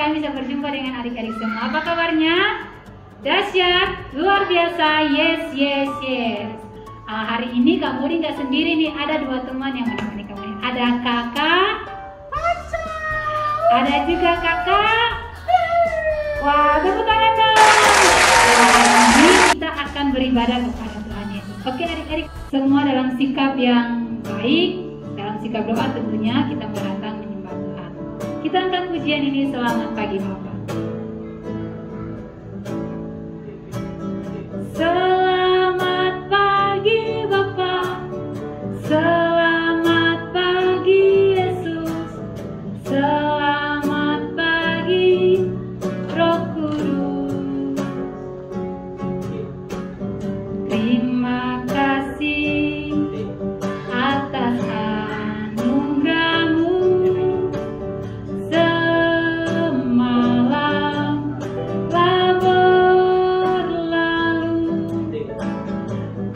Kami bisa berjumpa dengan adik-adik semua. Apa kabarnya? Dahsyat, luar biasa, yes. Hari ini Kak Budi nggak sendiri nih, ada dua teman yang menemani kamu. Ada kakak, ada juga kakak. Wah, tepuk tangan dong. Hari ini kita akan beribadah kepada Tuhan Yesus. Oke adik-adik, semua dalam sikap yang baik, dalam sikap doa tentunya kita datang menyembah Tuhan. Kita angkat pujian ini, selamat pagi Bapak. Selamat pagi Bapak, selamat pagi Yesus, selamat pagi Roh Kudus. Terima kasih atas anugerah-Mu. Semalam telah berlalu,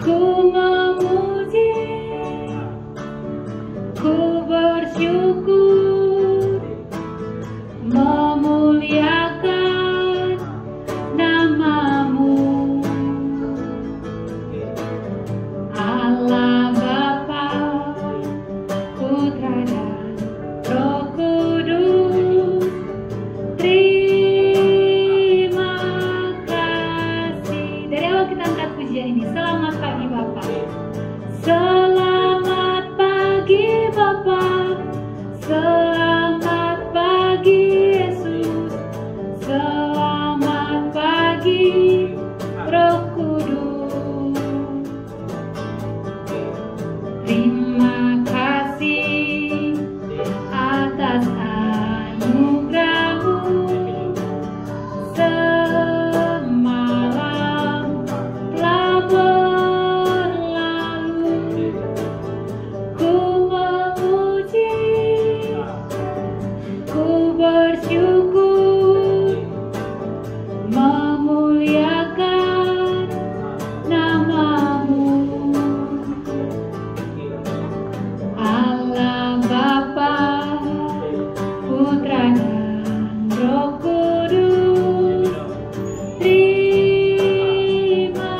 ku memuji, ku bersyukur, memuliakan nama-Mu. Allah Bapa, Putra dan Roh Kudus, terima kasih. Dari awal kita angkat pujian ini, selamat pagi Bapak, selamat pagi Bapak, selamat pagi Yesus, selamat pagi Roh Kudus. Terima kasih atas anugerah-Mu. Semalam telah berlalu, ku memuji, ku bersyukur, memuliakan nama-Mu. Allah Bapa, Putra dan Roh Kudus, terima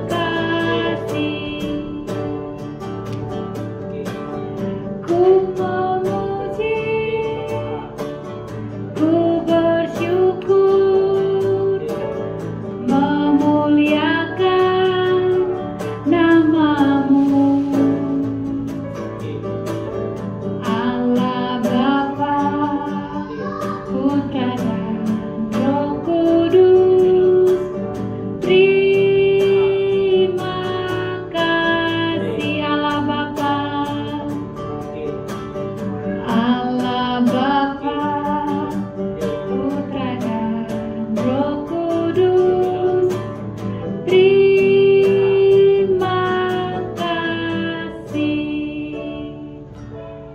kasih. Ku memuji, ku bersyukur, memuliakan nama-Mu. Allah Bapa, Putra dan Roh Kudus, terima kasih. Allah Bapa, Allah Bapa, Putra dan Roh Kudus, terima kasih.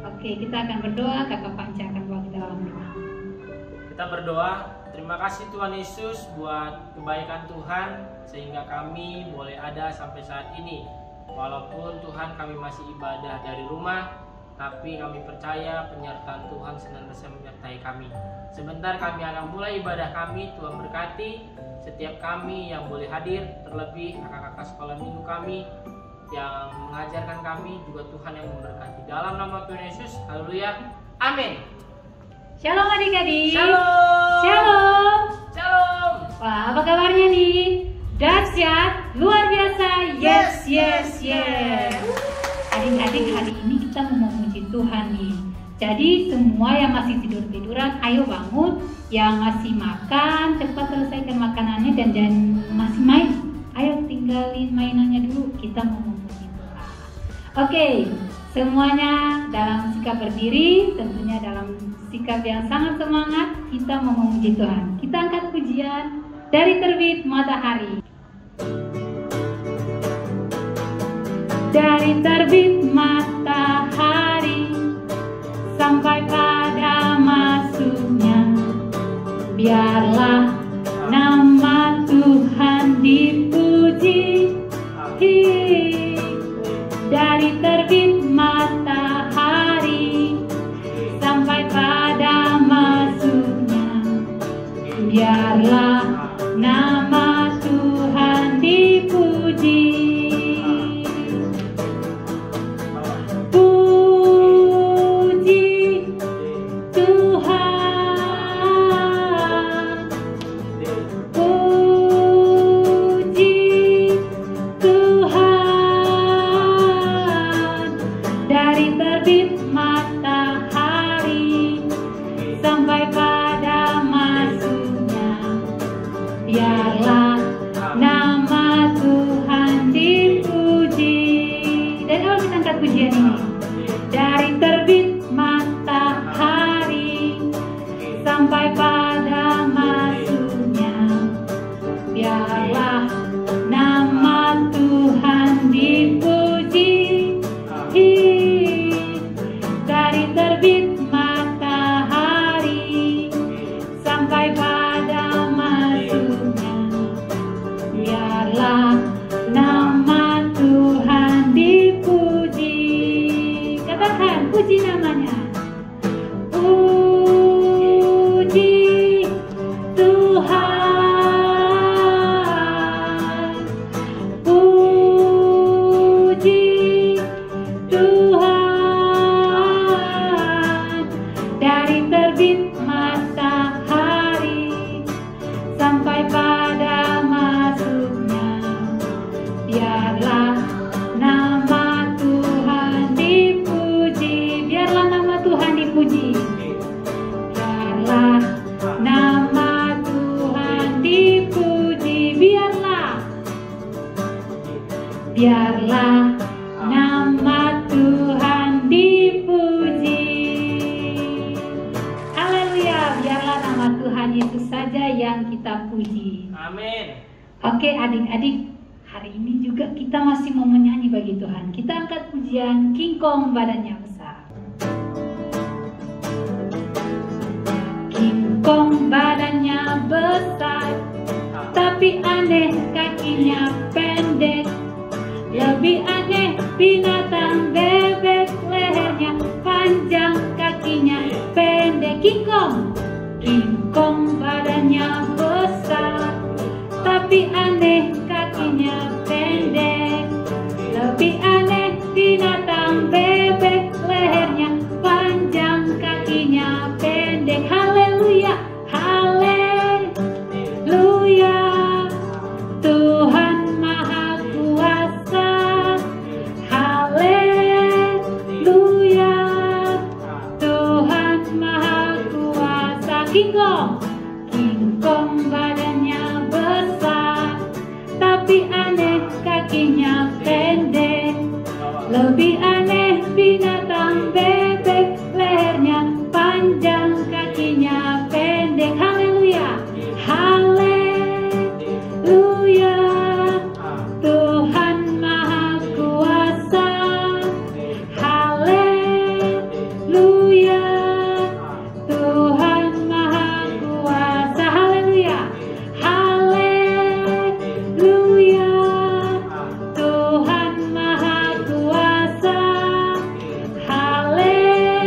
Oke, kita akan berdoa. Kakak Panca akan bawa kita dalam doa. Kita berdoa, terima kasih Tuhan Yesus buat kebaikan Tuhan sehingga kami boleh ada sampai saat ini. Walaupun Tuhan kami masih ibadah dari rumah, tapi kami percaya penyertaan Tuhan senantiasa menyertai kami. Sebentar kami akan mulai ibadah kami. Tuhan berkati setiap kami yang boleh hadir, terlebih kakak-kakak sekolah minggu kami yang mengajarkan kami, juga Tuhan yang memberkati. Dalam nama Tuhan Yesus, haleluya, amin. Shalom adik-adik. Shalom. Shalom. Shalom. Wah, apa kabarnya nih? Dahsyat, Luar biasa. Yes, yes, yes. Adik-adik, hari ini kita mau memuji Tuhan nih. Jadi semua yang masih tidur-tiduran, ayo bangun. Yang masih makan, cepat selesaikan makanannya. Dan masih main, ayo tinggalin mainannya dulu. Kita mau memuji Tuhan. Oke, semuanya dalam sikap berdiri, tentunya dalam sikap yang sangat semangat. Kita mau memuji Tuhan. Kita angkat pujian dari terbit matahari. Dari terbit matahari sampai pada masuknya, biarlah nama Tuhan dipuji. Dari terbit matahari sampai pada masuknya, biarlah nama Tuhan dipuji. Biarlah nama Tuhan dipuji. Haleluya, biarlah nama Tuhan Yesus saja yang kita puji. Amin. Oke adik-adik, hari ini juga kita masih mau menyanyi bagi Tuhan. Kita angkat pujian King Kong badannya besar. King Kong badannya besar, tapi aneh kakinya pendek. Lebih aneh binatang bebek, lehernya panjang, kakinya pendek. King Kong badannya besar, tapi aneh kakinya pendek. Lebih aneh binatang bebek, lehernya panjang, kakinya pendek. Haleluya, haleluya, Tuhan Maha Kuasa. Haleluya, Tuhan Maha Kuasa. King Kong badannya besar, tapi aneh kakinya pendek. Lebih aneh binatang bebek, lehernya panjang, kakinya pendek. Haleluya, haleluya, Tuhan Maha Kuasa. Haleluya, Tuhan Maha Kuasa. Haleluya, haleluya, Tuhan Maha Kuasa. Haleluya,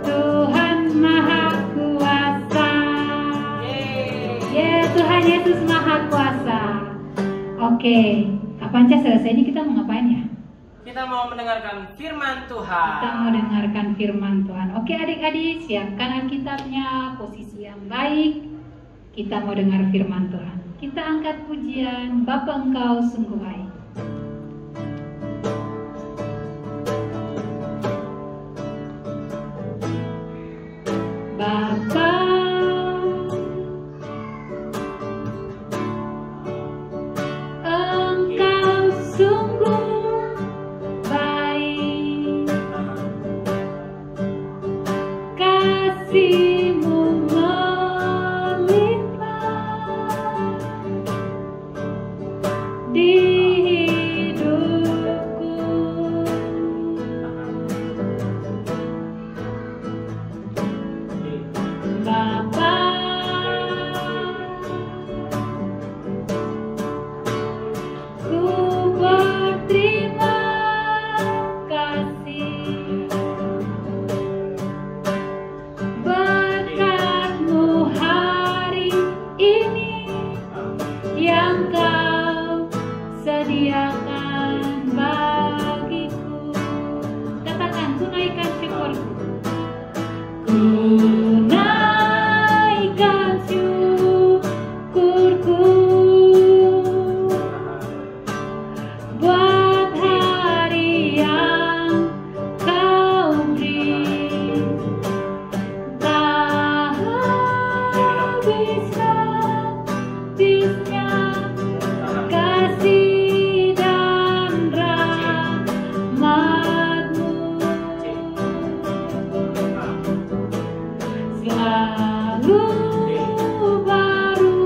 Tuhan Maha Kuasa. Ya, Tuhan Yesus Maha Kuasa. Oke, kapan selesai ini kita mau ngapain ya? Kita mau mendengarkan firman Tuhan. Kita mau dengarkan firman Tuhan. Oke adik-adik, siapkan Alkitabnya, posisi yang baik. Kita mau dengar firman Tuhan. Kita angkat pujian, Bapa Engkau sungguh baik. Bapa, Engkau sungguh baik, kasih-Mu melimpah di hidupku. Bapa, ku berterima kasih, berkat-Mu hari ini yang Kau sediakan bagiku. Katakan, tunaikan syukurku. Tunaikan syukurku buat hari yang Kau beri, tak habis-habisnya kasih dan rahmat-Mu. Selalu baru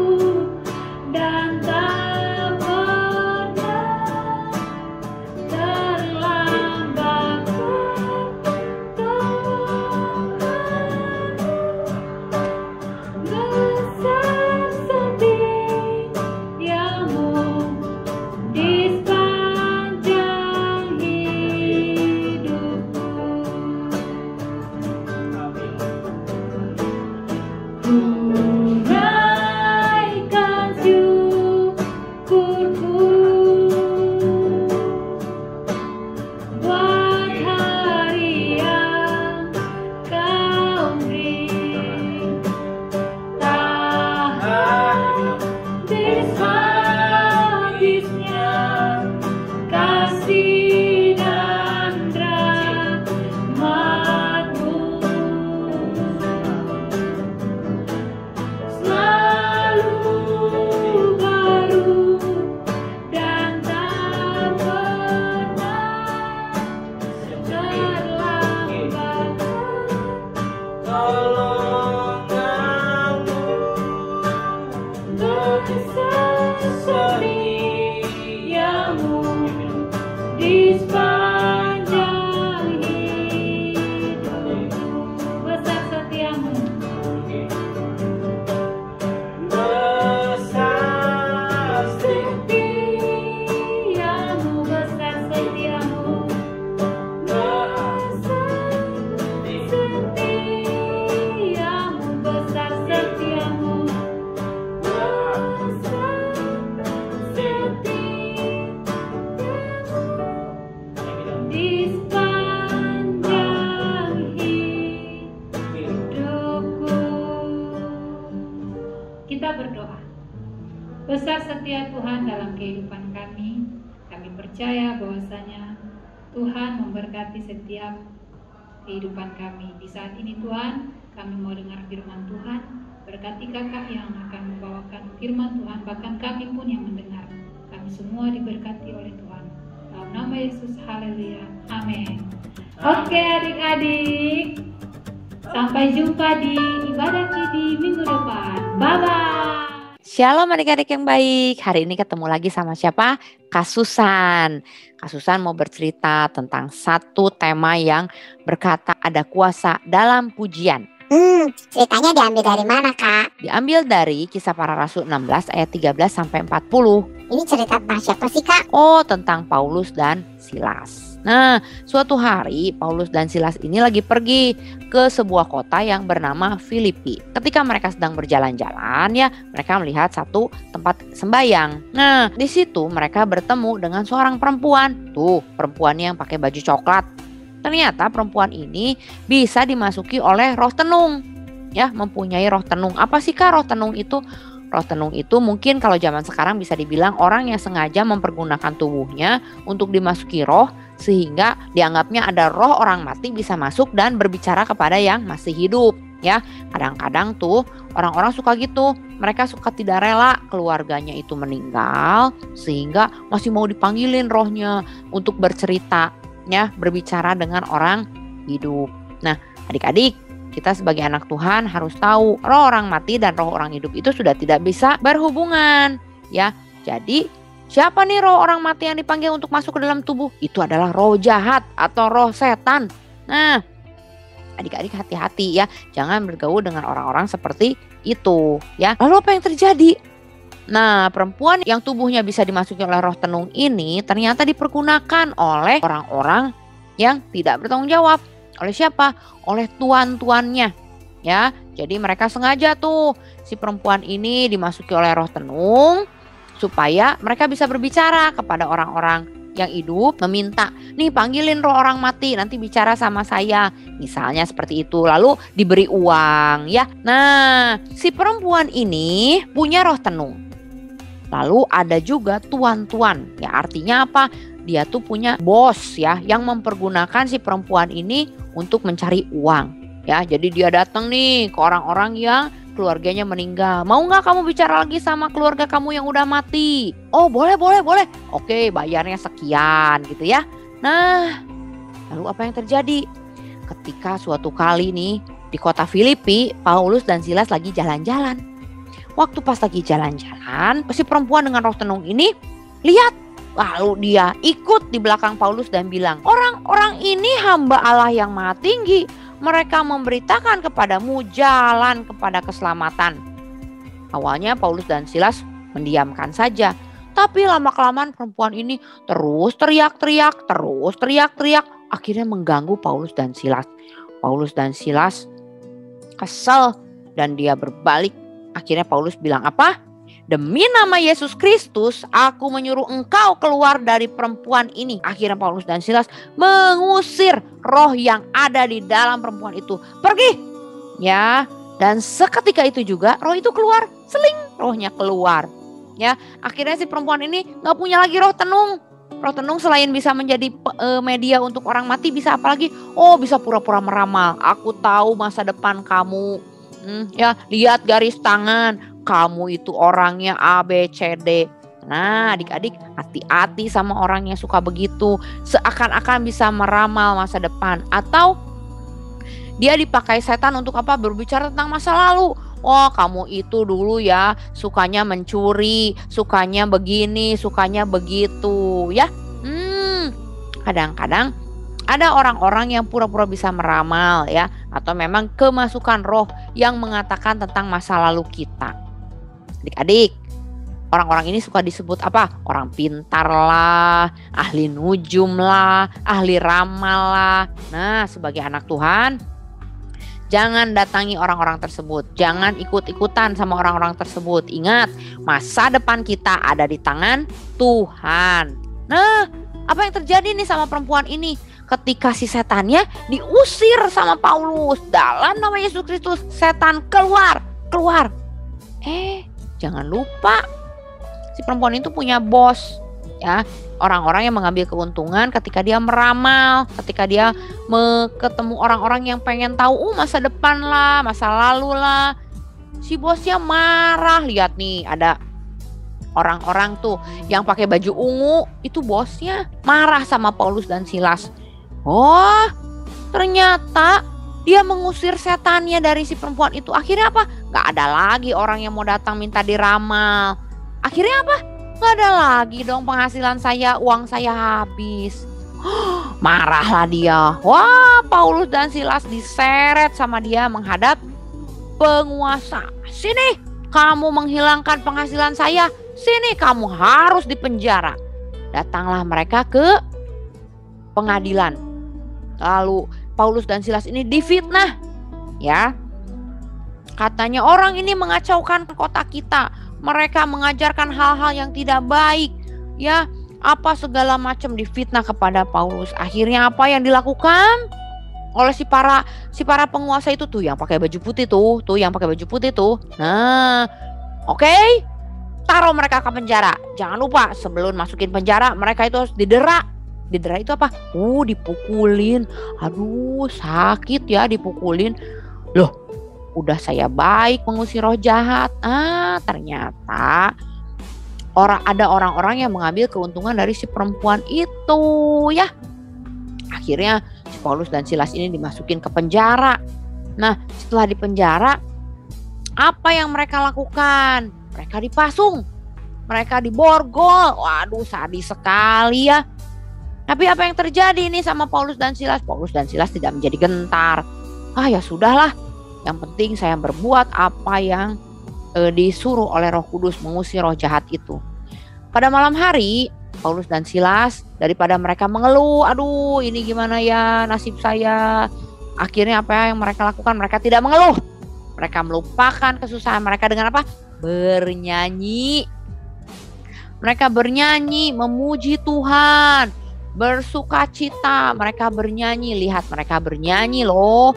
dan tak pernah terlambat pertolongan-Mu. Besar setiamu di sepanjang hidupku. Tunaikan syukurku buat hari yang Kau beri, tak habis-habisnya kasih dan rahmat-Mu. Selalu baru dan tak pernah terlambat Tolongan-Mu besar setiamu di sepanjang hidupku. Besar setiamu, besar setiamu, besar setiamu, besar setiamu, besar setiamu, besar setiamu di sepanjang hidupku. Kita berdoa. Besar setia Tuhan dalam kehidupan kami. Kami percaya bahwasanya Tuhan memberkati setiap kehidupan kami. Di saat ini Tuhan, kami mau dengar firman Tuhan. Berkati kakak yang akan membawakan firman Tuhan, bahkan kami pun yang mendengar. Kami semua diberkati oleh Tuhan. Dalam nama Yesus, haleluya. Amin. Oke adik-adik, sampai jumpa di ibadah Kidi minggu depan. Bye-bye. Shalom adik-adik yang baik. Hari ini ketemu lagi sama siapa? Kak Susan. Kak Susan mau bercerita tentang satu tema yang berkata ada kuasa dalam pujian. Ceritanya diambil dari mana, Kak? Diambil dari Kisah Para Rasul 16 ayat 13 sampai 40. Ini cerita tentang siapa sih, Kak? Oh, tentang Paulus dan Silas. Nah, suatu hari Paulus dan Silas ini lagi pergi ke sebuah kota yang bernama Filipi. Ketika mereka sedang berjalan-jalan ya, mereka melihat satu tempat sembayang. Nah, di situ mereka bertemu dengan seorang perempuan. Tuh, perempuannya yang pakai baju coklat. Ternyata perempuan ini bisa dimasuki oleh roh tenung. Ya, mempunyai roh tenung. Apa sih Kak roh tenung itu? Roh tenung itu mungkin kalau zaman sekarang bisa dibilang orang yang sengaja mempergunakan tubuhnya untuk dimasuki roh, sehingga dianggapnya ada roh orang mati bisa masuk dan berbicara kepada yang masih hidup. Ya, kadang-kadang tuh orang-orang suka gitu, mereka suka tidak rela keluarganya itu meninggal sehingga masih mau dipanggilin rohnya untuk bercerita, ya, berbicara dengan orang hidup. Nah, adik-adik, kita sebagai anak Tuhan harus tahu roh orang mati dan roh orang hidup itu sudah tidak bisa berhubungan, ya. Jadi siapa nih roh orang mati yang dipanggil untuk masuk ke dalam tubuh? Itu adalah roh jahat atau roh setan. Nah, adik-adik hati-hati ya, jangan bergaul dengan orang-orang seperti itu ya. Lalu apa yang terjadi? Nah, perempuan yang tubuhnya bisa dimasuki oleh roh tenung ini ternyata dipergunakan oleh orang-orang yang tidak bertanggung jawab. Oleh siapa? Oleh tuan-tuannya ya. Jadi mereka sengaja tuh si perempuan ini dimasuki oleh roh tenung supaya mereka bisa berbicara kepada orang-orang yang hidup, meminta, nih panggilin roh orang mati, nanti bicara sama saya. Misalnya seperti itu, lalu diberi uang ya. Nah, si perempuan ini punya roh tenung. Lalu ada juga tuan-tuan, ya artinya apa? Dia tuh punya bos ya, yang mempergunakan si perempuan ini untuk mencari uang. Ya, jadi dia datang nih ke orang-orang yang keluarganya meninggal. Mau nggak kamu bicara lagi sama keluarga kamu yang udah mati? Oh boleh. Oke, bayarnya sekian gitu ya. Nah, lalu apa yang terjadi? Ketika suatu kali nih di kota Filipi, Paulus dan Silas lagi jalan-jalan. Waktu pas lagi jalan-jalan, si perempuan dengan roh tenung ini lihat. Lalu dia ikut di belakang Paulus dan bilang, orang-orang ini hamba Allah yang maha tinggi. Mereka memberitakan kepadamu jalan kepada keselamatan. Awalnya Paulus dan Silas mendiamkan saja. Tapi lama-kelamaan perempuan ini terus teriak-teriak. Akhirnya mengganggu Paulus dan Silas. Paulus dan Silas kesal dan dia berbalik. Akhirnya Paulus bilang apa? Demi nama Yesus Kristus, aku menyuruh engkau keluar dari perempuan ini. Akhirnya Paulus dan Silas mengusir roh yang ada di dalam perempuan itu. Pergi! Ya, dan seketika itu juga roh itu keluar. Seling, rohnya keluar. Ya, akhirnya si perempuan ini gak punya lagi roh tenung. Roh tenung selain bisa menjadi media untuk orang mati, bisa apa lagi? Oh, bisa pura-pura meramal. Aku tahu masa depan kamu. Ya, lihat garis tangan. Kamu itu orangnya A, B, C, D. Nah, adik-adik hati-hati sama orang yang suka begitu. Seakan-akan bisa meramal masa depan. Atau dia dipakai setan untuk apa? Berbicara tentang masa lalu. Oh, kamu itu dulu ya sukanya mencuri, sukanya begini, sukanya begitu ya. Kadang-kadang ada orang-orang yang pura-pura bisa meramal ya. Atau memang kemasukan roh yang mengatakan tentang masa lalu kita. Adik-adik, orang-orang ini suka disebut apa? Orang pintar lah, ahli nujum lah, ahli ramal lah. Nah, sebagai anak Tuhan, jangan datangi orang-orang tersebut. Jangan ikut-ikutan sama orang-orang tersebut. Ingat, masa depan kita ada di tangan Tuhan. Nah, apa yang terjadi nih sama perempuan ini? Ketika si setannya diusir sama Paulus dalam nama Yesus Kristus, setan keluar. Jangan lupa si perempuan itu punya bos ya, orang-orang yang mengambil keuntungan ketika dia meramal, ketika dia ketemu orang-orang yang pengen tahu masa depan lah, masa lalu lah. Si bosnya marah. Lihat nih, ada orang-orang tuh yang pakai baju ungu, itu bosnya marah sama Paulus dan Silas. Oh, ternyata dia mengusir setannya dari si perempuan itu. Akhirnya apa? Gak ada lagi orang yang mau datang minta diramal. Akhirnya apa? Gak ada lagi dong penghasilan saya, uang saya habis. Marahlah dia. Wah, Paulus dan Silas diseret sama dia menghadap penguasa. Sini, kamu menghilangkan penghasilan saya. Sini, kamu harus dipenjara. Datanglah mereka ke pengadilan. Lalu Paulus dan Silas ini difitnah, ya. Katanya orang ini mengacaukan kota kita. Mereka mengajarkan hal-hal yang tidak baik, ya. Apa segala macam difitnah kepada Paulus. Akhirnya apa yang dilakukan oleh si para penguasa itu tuh yang pakai baju putih tuh yang pakai baju putih tuh. Nah, Oke? Taruh mereka ke penjara. Jangan lupa sebelum masukin penjara mereka itu harus didera. Didera itu apa? Dipukulin. Aduh, sakit ya dipukulin. Loh, udah saya baik mengusir roh jahat. Ternyata ada orang-orang yang mengambil keuntungan dari si perempuan itu ya. Akhirnya si Paulus dan Silas ini dimasukin ke penjara. Nah, setelah di penjara, apa yang mereka lakukan? Mereka dipasung, mereka diborgol. Waduh, sadis sekali ya. Tapi apa yang terjadi nih sama Paulus dan Silas? Paulus dan Silas tidak menjadi gentar. Ya sudahlah, yang penting saya berbuat apa yang disuruh oleh Roh Kudus, mengusir roh jahat itu. Pada malam hari, Paulus dan Silas daripada mereka mengeluh, aduh ini gimana ya nasib saya. Akhirnya apa yang mereka lakukan? Mereka tidak mengeluh. Mereka melupakan kesusahan mereka dengan apa? Bernyanyi. Mereka bernyanyi, memuji Tuhan, bersukacita. Mereka bernyanyi, lihat mereka bernyanyi loh.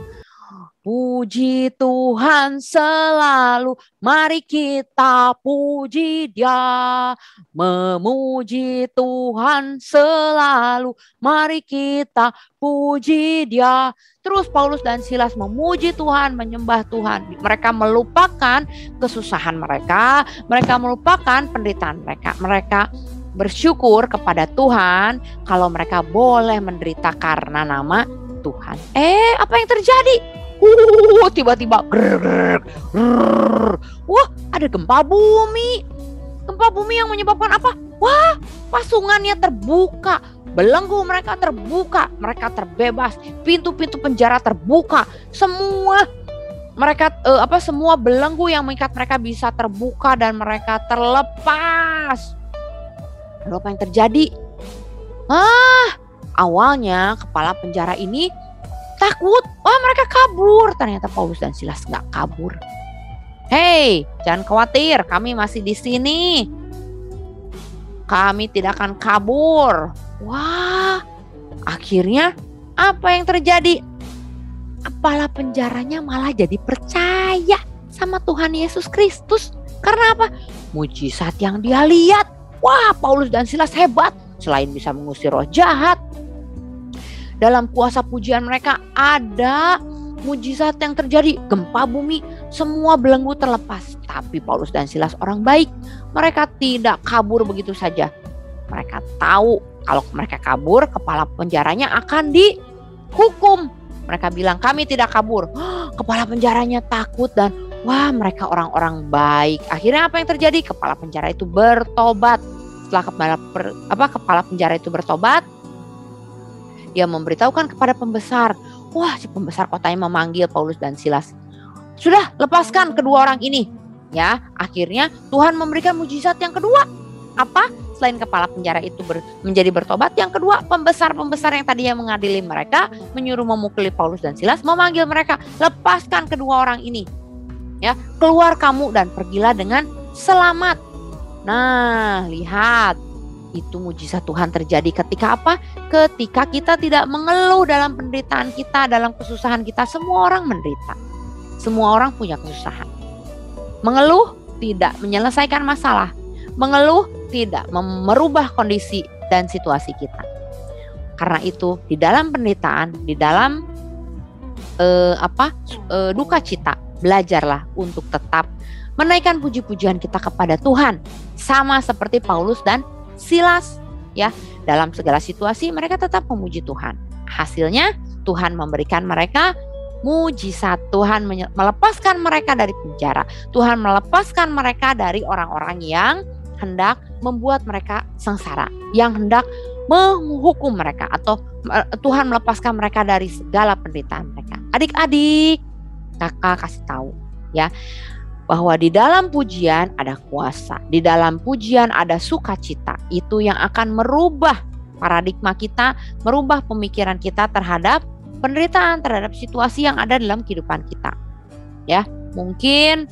Puji Tuhan selalu, mari kita puji Dia. Memuji Tuhan selalu, mari kita puji Dia. Terus Paulus dan Silas memuji Tuhan, menyembah Tuhan. Mereka melupakan kesusahan mereka, mereka melupakan penderitaan mereka. Mereka bersyukur kepada Tuhan kalau mereka boleh menderita karena nama Tuhan. Apa yang terjadi? Tiba-tiba wah, ada gempa bumi. Gempa bumi yang menyebabkan apa? Wah, pasungannya terbuka, belenggu mereka terbuka, mereka terbebas, pintu-pintu penjara terbuka, semua mereka semua belenggu yang mengikat mereka bisa terbuka dan mereka terlepas. Lalu apa yang terjadi? Awalnya kepala penjara ini takut, mereka kabur. Ternyata Paulus dan Silas nggak kabur. Hei, jangan khawatir, kami masih di sini. Kami tidak akan kabur. Wah, akhirnya apa yang terjadi? Kepala penjaranya malah jadi percaya sama Tuhan Yesus Kristus. Karena apa? Mujizat yang dia lihat. Wah, Paulus dan Silas hebat. Selain bisa mengusir roh jahat, dalam kuasa pujian mereka ada mujizat yang terjadi. Gempa bumi, semua belenggu terlepas. Tapi Paulus dan Silas orang baik. Mereka tidak kabur begitu saja. Mereka tahu kalau mereka kabur, kepala penjaranya akan dihukum. Mereka bilang, kami tidak kabur. Kepala penjaranya takut dan wah, mereka orang-orang baik. Akhirnya apa yang terjadi? Kepala penjara itu bertobat. Setelah kepala penjara itu bertobat, dia memberitahukan kepada pembesar. Wah, si pembesar kotanya memanggil Paulus dan Silas. Sudah, lepaskan kedua orang ini. Ya, akhirnya Tuhan memberikan mujizat yang kedua. Apa? Selain kepala penjara itu menjadi bertobat, yang kedua, pembesar-pembesar yang tadinya mengadili mereka, menyuruh memukuli Paulus dan Silas, memanggil mereka, lepaskan kedua orang ini. Ya, keluar kamu dan pergilah dengan selamat. Nah, lihat. Itu mujizat Tuhan terjadi ketika apa? Ketika kita tidak mengeluh dalam penderitaan kita, dalam kesusahan kita. Semua orang menderita. Semua orang punya kesusahan. Mengeluh tidak menyelesaikan masalah. Mengeluh tidak merubah kondisi dan situasi kita. Karena itu di dalam penderitaan, di dalam duka cita, belajarlah untuk tetap menaikkan puji-pujian kita kepada Tuhan. Sama seperti Paulus dan Silas, ya, dalam segala situasi mereka tetap memuji Tuhan. Hasilnya Tuhan memberikan mereka mujizat. Tuhan melepaskan mereka dari penjara. Tuhan melepaskan mereka dari orang-orang yang hendak membuat mereka sengsara, yang hendak menghukum mereka, atau Tuhan melepaskan mereka dari segala penderitaan mereka. Adik-adik, kakak kasih tahu ya, bahwa di dalam pujian ada kuasa, di dalam pujian ada sukacita. Itu yang akan merubah paradigma kita, merubah pemikiran kita terhadap penderitaan, terhadap situasi yang ada dalam kehidupan kita. Ya, mungkin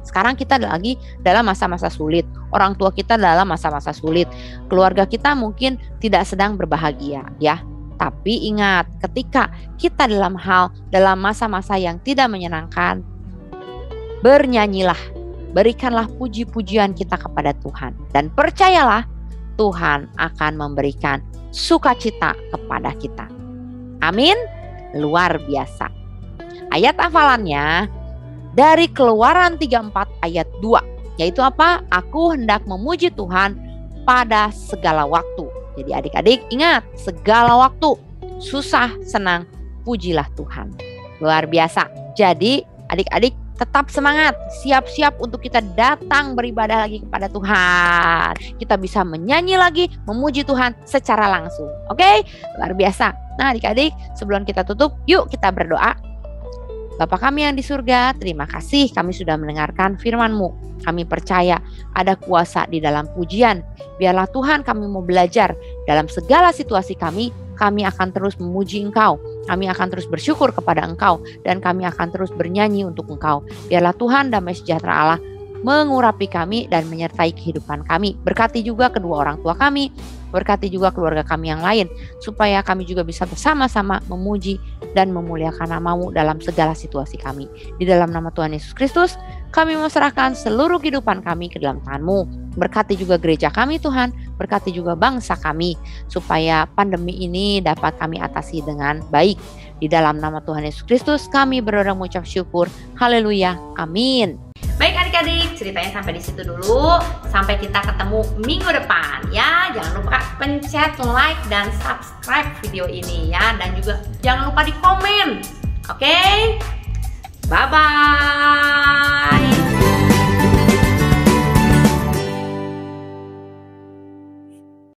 sekarang kita lagi dalam masa-masa sulit, orang tua kita dalam masa-masa sulit, keluarga kita mungkin tidak sedang berbahagia, ya. Tapi ingat, ketika kita dalam masa-masa yang tidak menyenangkan, bernyanyilah berikanlah puji-pujian kita kepada Tuhan. Dan percayalah, Tuhan akan memberikan sukacita kepada kita. Amin. Luar biasa. Ayat hafalannya dari Keluaran 34 ayat 2. Yaitu apa? Aku hendak memuji Tuhan pada segala waktu. Jadi adik-adik ingat, segala waktu, susah, senang, pujilah Tuhan. Luar biasa. Jadi adik-adik tetap semangat, siap-siap untuk kita datang beribadah lagi kepada Tuhan. Kita bisa menyanyi lagi, memuji Tuhan secara langsung. Oke? Luar biasa. Nah adik-adik, sebelum kita tutup, yuk kita berdoa. Bapa kami yang di surga, terima kasih kami sudah mendengarkan firman-Mu. Kami percaya ada kuasa di dalam pujian. Biarlah Tuhan kami mau belajar dalam segala situasi kami akan terus memuji Engkau. Kami akan terus bersyukur kepada Engkau. Dan kami akan terus bernyanyi untuk Engkau. Biarlah Tuhan damai sejahtera Allah mengurapi kami dan menyertai kehidupan kami. Berkati juga kedua orang tua kami. Berkati juga keluarga kami yang lain. Supaya kami juga bisa bersama-sama memuji dan memuliakan nama-Mu dalam segala situasi kami. Di dalam nama Tuhan Yesus Kristus, kami menyerahkan seluruh kehidupan kami ke dalam Tangan-Mu. Berkati juga gereja kami Tuhan. Berkati juga bangsa kami. Supaya pandemi ini dapat kami atasi dengan baik. Di dalam nama Tuhan Yesus Kristus, kami berdoa mengucap syukur. Haleluya. Amin. Baik adik-adik, ceritanya sampai di situ dulu. Sampai kita ketemu minggu depan ya. Jangan lupa pencet like dan subscribe video ini ya. Dan juga jangan lupa di komen. Oke? Bye-bye.